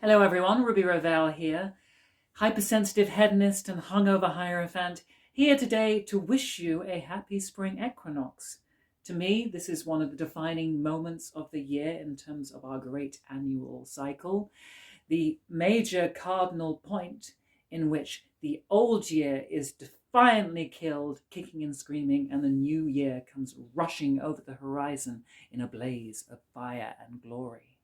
Hello everyone, Rebirth here, hypersensitive hedonist and hungover hierophant, here today to wish you a happy spring equinox. To me, this is one of the defining moments of the year in terms of our great annual cycle, the major cardinal point in which the old year is defiantly killed, kicking and screaming, and the new year comes rushing over the horizon in a blaze of fire and glory.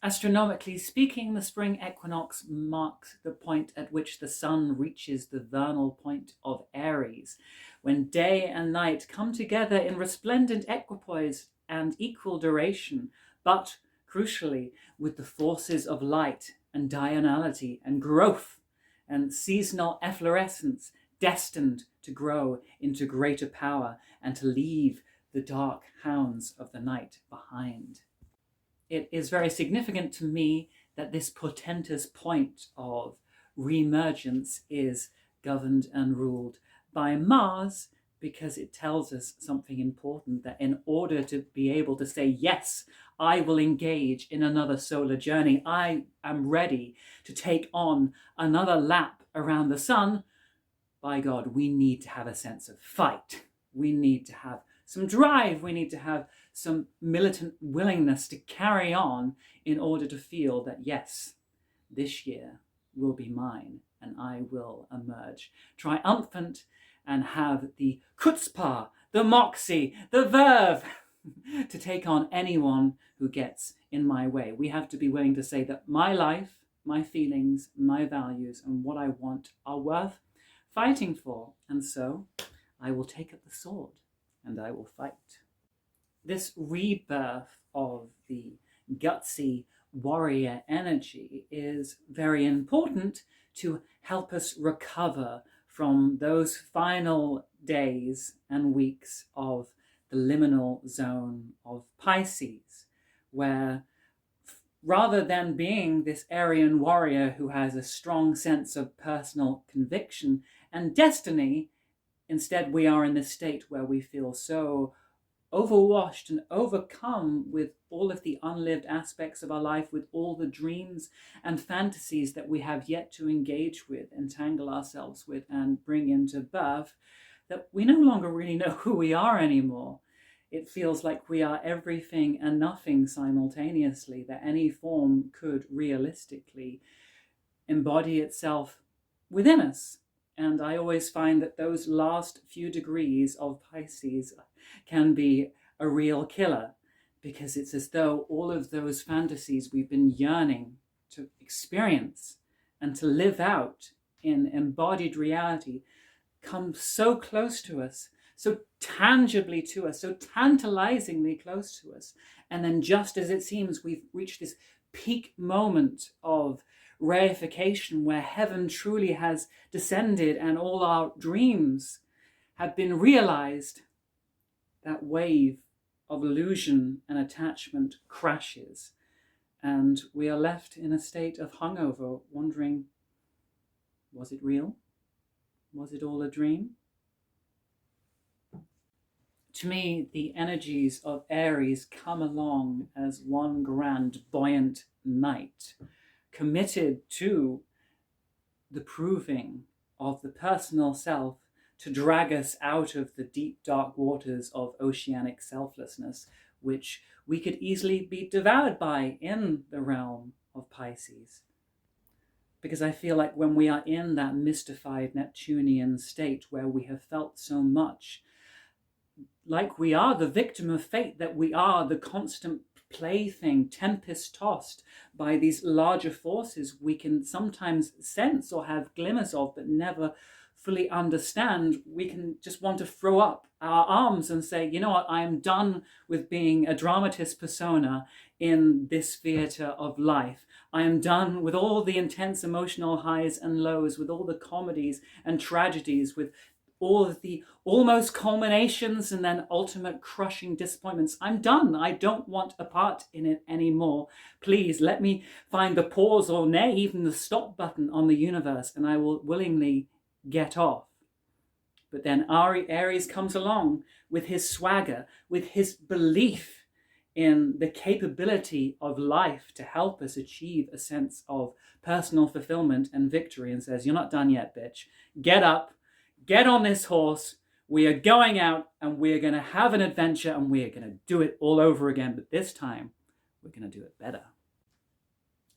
Astronomically speaking, the spring equinox marks the point at which the sun reaches the vernal point of Aries, when day and night come together in resplendent equipoise and equal duration, but, crucially, with the forces of light and diurnality and growth and seasonal efflorescence destined to grow into greater power and to leave the dark hounds of the night behind. It is very significant to me that this portentous point of reemergence is governed and ruled by Mars, because it tells us something important, that in order to be able to say, yes, I will engage in another solar journey, I am ready to take on another lap around the sun, by God, we need to have a sense of fight. We need to have some drive. We need to have some militant willingness to carry on in order to feel that, yes, this year will be mine and I will emerge triumphant and have the chutzpah, the moxie, the verve to take on anyone who gets in my way. We have to be willing to say that my life, my feelings, my values, and what I want are worth fighting for. And so I will take up the sword and I will fight. This rebirth of the gutsy warrior energy is very important to help us recover from those final days and weeks of the liminal zone of Pisces, where rather than being this Aryan warrior who has a strong sense of personal conviction and destiny, instead we are in this state where we feel so overwashed and overcome with all of the unlived aspects of our life, with all the dreams and fantasies that we have yet to engage with, entangle ourselves with, and bring into birth, that we no longer really know who we are anymore. It feels like we are everything and nothing simultaneously, that any form could realistically embody itself within us. And I always find that those last few degrees of Pisces can be a real killer, because it's as though all of those fantasies we've been yearning to experience and to live out in embodied reality come so close to us, so tangibly to us, so tantalizingly close to us. And then just as it seems we've reached this peak moment of reification where heaven truly has descended and all our dreams have been realized, that wave of illusion and attachment crashes, and we are left in a state of hungover, wondering, was it real? Was it all a dream? To me, the energies of Aries come along as one grand buoyant knight, committed to the proving of the personal self, to drag us out of the deep, dark waters of oceanic selflessness, which we could easily be devoured by in the realm of Pisces. Because I feel like when we are in that mystified Neptunian state where we have felt so much like we are the victim of fate, that we are the constant plaything, tempest-tossed by these larger forces we can sometimes sense or have glimmers of, but never fully understand, we can just want to throw up our arms and say, you know what, I am done with being a dramatist persona in this theatre of life. I am done with all the intense emotional highs and lows, with all the comedies and tragedies, with all of the almost culminations and then ultimate crushing disappointments. I'm done. I don't want a part in it anymore. Please let me find the pause, or nay, even the stop button on the universe, and I will willingly get off. But then Aries comes along with his swagger, with his belief in the capability of life to help us achieve a sense of personal fulfillment and victory, and says, you're not done yet, bitch. Get up, get on this horse. We are going out and we're going to have an adventure and we are going to do it all over again. But this time, we're going to do it better.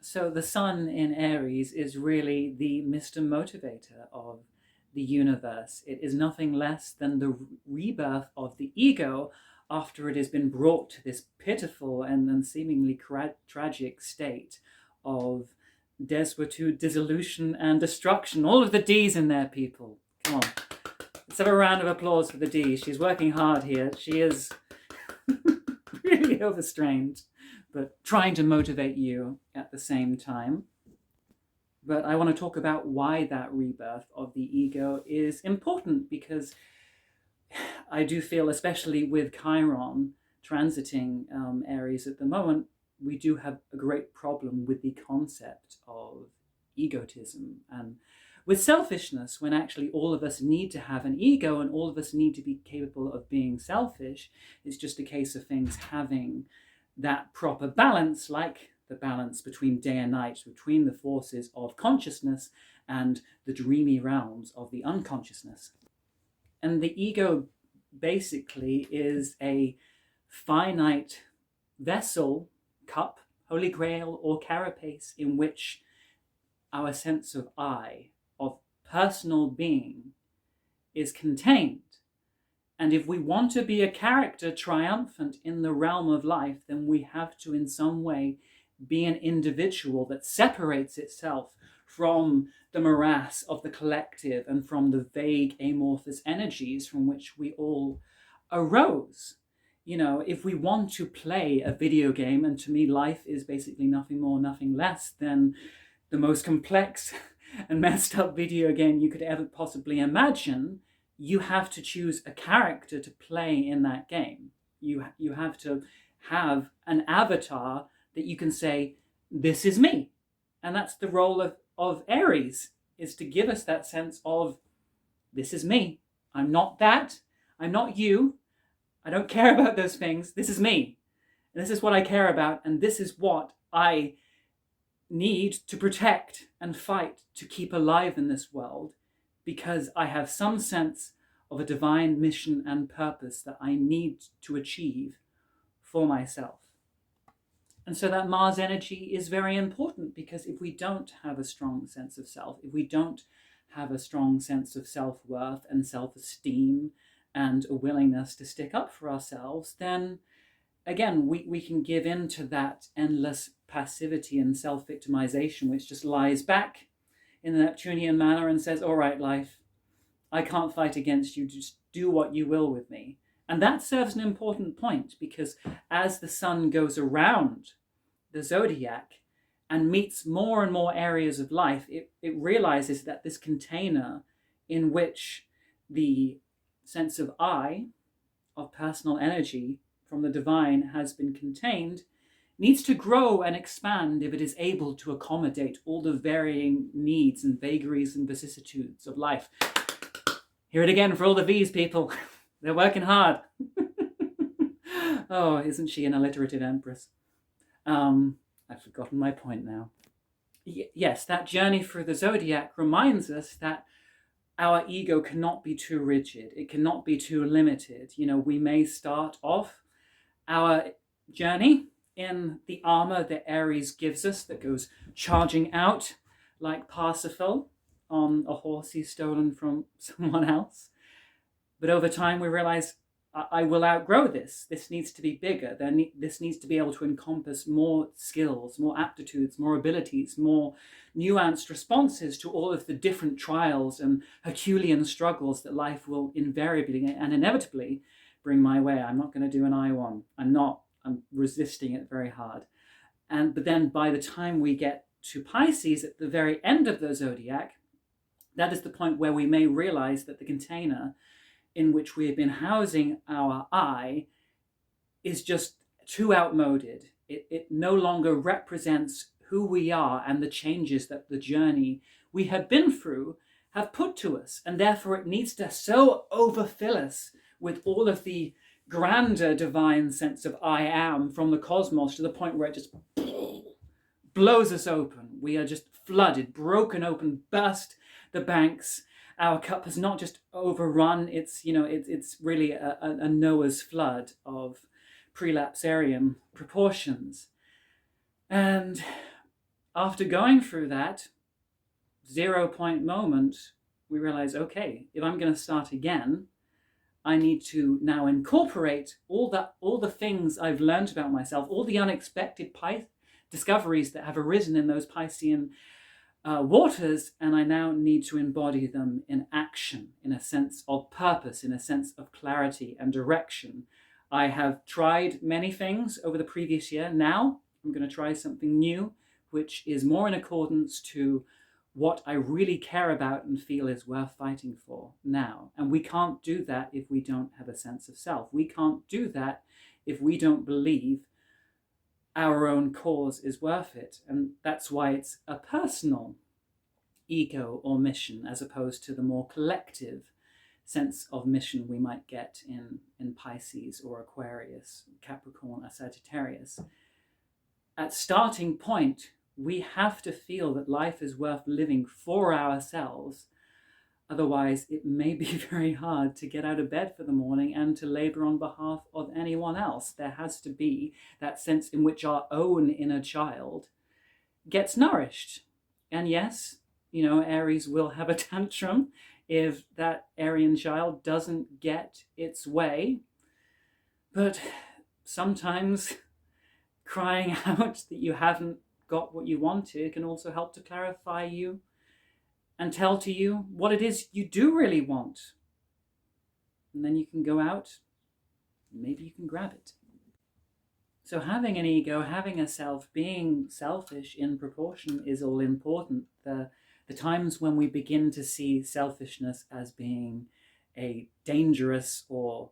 So the sun in Aries is really the Mr. Motivator of the universe. It is nothing less than the rebirth of the ego after it has been brought to this pitiful and seemingly tragic state of desuetude, dissolution, and destruction. All of the D's in there, people. Come on. Let's have a round of applause for the D. She's working hard here. She is really overstrained, but trying to motivate you at the same time. But I want to talk about why that rebirth of the ego is important, because I do feel, especially with Chiron transiting Aries at the moment, we do have a great problem with the concept of egotism and with selfishness, when actually all of us need to have an ego and all of us need to be capable of being selfish. It's just a case of things having that proper balance, like the balance between day and night, between the forces of consciousness and the dreamy realms of the unconsciousness. And the ego basically is a finite vessel, cup, holy grail, or carapace in which our sense of I, of personal being, is contained. And if we want to be a character triumphant in the realm of life, then we have to in some way be an individual that separates itself from the morass of the collective and from the vague amorphous energies from which we all arose. You know, if we want to play a video game, and to me life is basically nothing more, nothing less than the most complex and messed up video game you could ever possibly imagine, you have to choose a character to play in that game. You have to have an avatar that you can say, this is me. And that's the role of Aries, is to give us that sense of, this is me. I'm not that. I'm not you. I don't care about those things. This is me. And this is what I care about. And this is what I need to protect and fight to keep alive in this world, because I have some sense of a divine mission and purpose that I need to achieve for myself. And so that Mars energy is very important, because if we don't have a strong sense of self, if we don't have a strong sense of self-worth and self-esteem and a willingness to stick up for ourselves, then again, we can give in to that endless passivity and self-victimization, which just lies back in the Neptunian manner and says, all right, life, I can't fight against you, just do what you will with me. And that serves an important point, because as the sun goes around the zodiac and meets more and more areas of life, it realizes that this container in which the sense of I, of personal energy from the divine, has been contained, needs to grow and expand if it is able to accommodate all the varying needs and vagaries and vicissitudes of life. Hear it again for all the V's, people. They're working hard. Oh, isn't she an alliterative empress? I've forgotten my point now. Yes, that journey through the zodiac reminds us that our ego cannot be too rigid. It cannot be too limited. You know, we may start off our journey in the armor that Aries gives us, that goes charging out like Parsifal on a horse he's stolen from someone else. But over time we realize, I will outgrow this. This needs to be bigger. This needs to be able to encompass more skills, more aptitudes, more abilities, more nuanced responses to all of the different trials and Herculean struggles that life will invariably and inevitably bring my way. I'm not going to do an I-1. I'm resisting it very hard. But then by the time we get to Pisces, at the very end of the zodiac, that is the point where we may realize that the container in which we have been housing our I is just too outmoded. It no longer represents who we are and the changes that the journey we have been through have put to us. And therefore it needs to so overfill us with all of the grander divine sense of I am from the cosmos, to the point where it just blows us open. We are just flooded, broken open, burst the banks. Our cup has not just overrun, it's really a Noah's flood of prelapsarian proportions. And after going through that 0 point moment, we realize, okay, if I'm going to start again, I need to now incorporate all the things I've learned about myself, all the unexpected discoveries that have arisen in those Piscean waters, and I now need to embody them in action, in a sense of purpose, in a sense of clarity and direction. I have tried many things over the previous year. Now I'm going to try something new, which is more in accordance to what I really care about and feel is worth fighting for now. And we can't do that if we don't have a sense of self. We can't do that if we don't believe our own cause is worth it. And that's why it's a personal ego or mission, as opposed to the more collective sense of mission we might get in Pisces or Aquarius, Capricorn or Sagittarius. At starting point, we have to feel that life is worth living for ourselves. Otherwise, it may be very hard to get out of bed for the morning and to labor on behalf of anyone else. There has to be that sense in which our own inner child gets nourished. And yes, Aries will have a tantrum if that Aryan child doesn't get its way. But sometimes crying out that you haven't got what you wanted can also help to clarify you and tell to you what it is you do really want. And then you can go out, maybe you can grab it. So having an ego, having a self, being selfish in proportion is all important. The times when we begin to see selfishness as being a dangerous or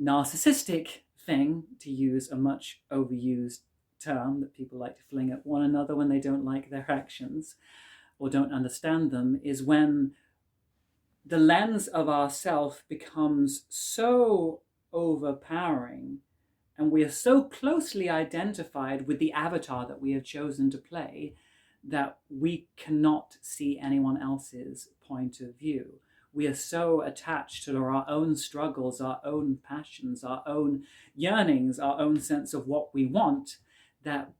narcissistic thing, to use a much overused term that people like to fling at one another when they don't like their actions or don't understand them, is when the lens of ourself becomes so overpowering and we are so closely identified with the avatar that we have chosen to play that we cannot see anyone else's point of view. We are so attached to our own struggles, our own passions, our own yearnings, our own sense of what we want, that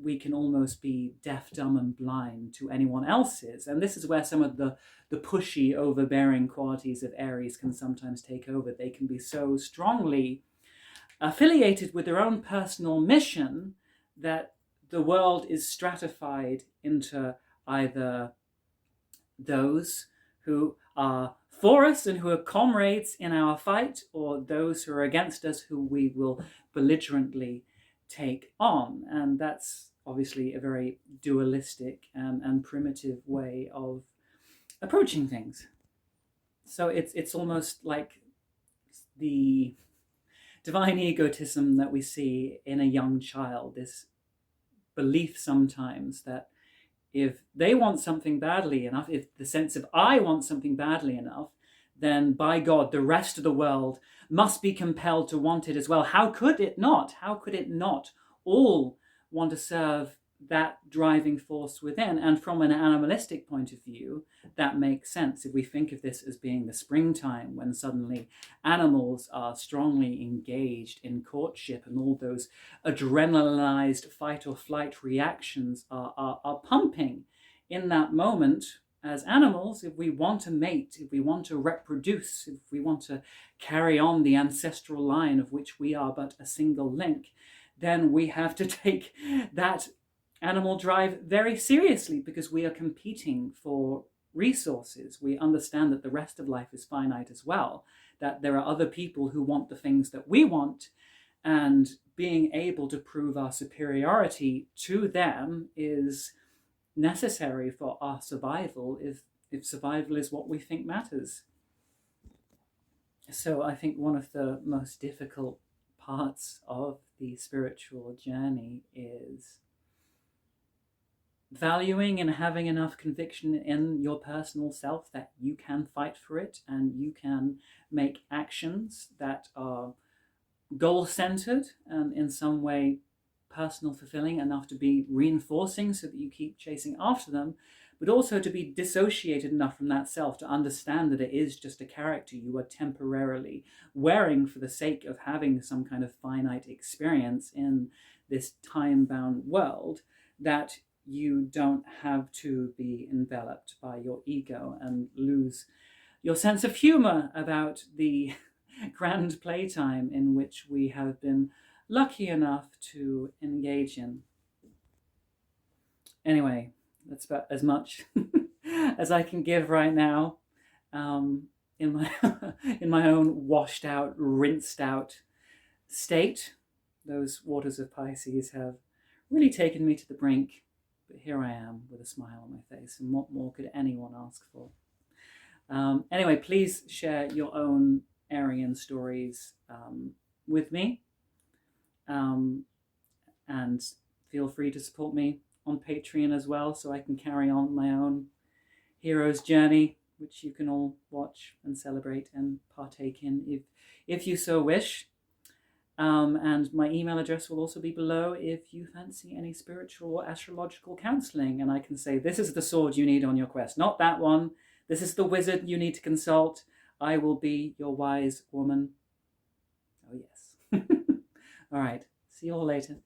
we can almost be deaf, dumb, and blind to anyone else's. And this is where some of the pushy, overbearing qualities of Aries can sometimes take over. They can be so strongly affiliated with their own personal mission that the world is stratified into either those who are for us and who are comrades in our fight, or those who are against us, who we will belligerently take on. And that's obviously a very dualistic and primitive way of approaching things. So it's almost like the divine egotism that we see in a young child, this belief sometimes that if they want something badly enough, if the sense of I want something badly enough, then by God, the rest of the world must be compelled to want it as well. How could it not? How could it not all want to serve that driving force within? And from an animalistic point of view, that makes sense. If we think of this as being the springtime, when suddenly animals are strongly engaged in courtship and all those adrenalized fight or flight reactions are pumping in that moment. As animals, if we want to mate, if we want to reproduce, if we want to carry on the ancestral line of which we are but a single link, then we have to take that animal drive very seriously, because we are competing for resources. We understand that the rest of life is finite as well, that there are other people who want the things that we want, and being able to prove our superiority to them is necessary for our survival, if survival is what we think matters. So I think one of the most difficult parts of the spiritual journey is valuing and having enough conviction in your personal self that you can fight for it and you can make actions that are goal-centered and in some way personal fulfilling enough to be reinforcing so that you keep chasing after them, but also to be dissociated enough from that self to understand that it is just a character you are temporarily wearing for the sake of having some kind of finite experience in this time-bound world, that you don't have to be enveloped by your ego and lose your sense of humor about the grand playtime in which we have been lucky enough to engage in. Anyway, that's about as much as I can give right now, in my in my own washed out, rinsed out state. Those waters of Pisces have really taken me to the brink, but here I am with a smile on my face, and what more could anyone ask for? Anyway, please share your own Aryan stories with me, and feel free to support me on Patreon as well, so I can carry on my own hero's journey, which you can all watch and celebrate and partake in if you so wish. And my email address will also be below if you fancy any spiritual or astrological counseling, and I can say, this is the sword you need on your quest, not that one. This is the wizard you need to consult. I will be your wise woman. Oh, yes. All right. See you all later.